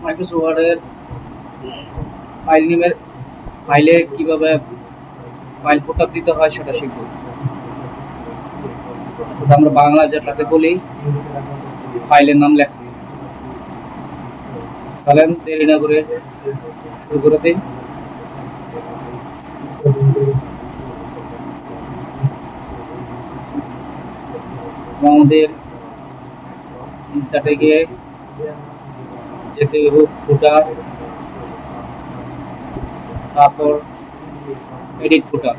Microsoft ওয়ার্ডের file নেমের ফাইলে কিভাবে ফাইল ফুটআপ দিতে হয় সেটা শিখব। অর্থাৎ আমরা বাংলা যেটাকে বলি ফাইলের নাম লেখা। চলেন দেরি না করে শুরু করে দিই। আমাদের ইনসার্টে গিয়ে যেতে হবে ফুটার, তারপর এডিট ফুটার,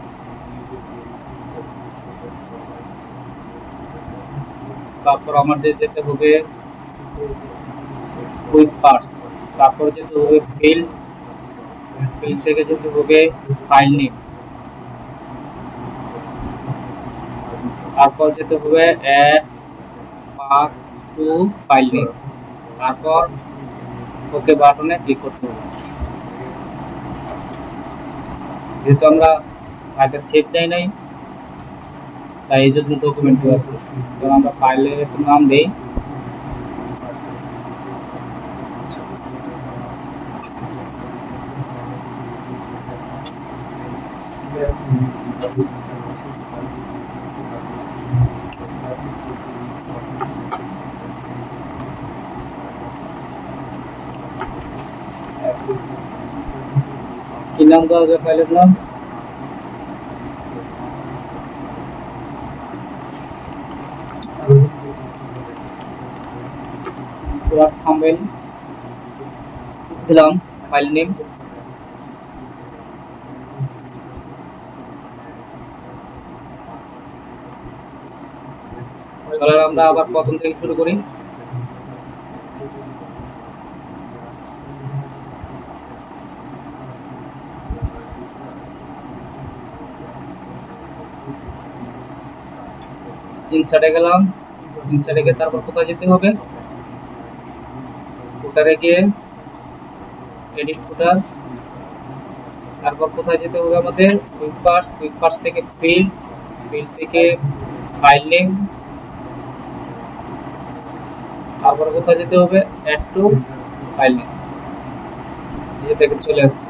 তারপর আমাদের যেতে হবে কুইক পার্টস, তারপর যেতে হবে ফিল্ড, ফিল্ড থেকে যেতে হবে ফাইল নেম, তারপর যেতে হবে add path to file name, তারপর ওকে বাটনে ক্লিক করতে হবে। যেহেতু আমরা ফাইলটা সেভ দেয় নাই তাই এই জন্য ডকুমেন্টও আছে। তো আমরা ফাইলের নাম দেই কি নাম দেওয়া যায় ফাইলের নাম? ওয়ার্ড থাম্বনেল দিলাম, ফাইল নেম, চলো আমরা আবার প্রথম থেকে শুরু করি। ইনসার্টে গেলাম, ইনসার্টে গিয়ে তারপর কোথায় যেতে হবে? ফুটারে গিয়ে এডিট ফুটার, তারপর কোথায় যেতে হবে আমাদের? কুইক পার্টস, কুইক পার্টস থেকে ফিল্ড, ফিল্ড থেকে ফাইল নেম, তারপর কোথায় যেতে হবে? Add to file name. এই যে দেখে চলে আসছে।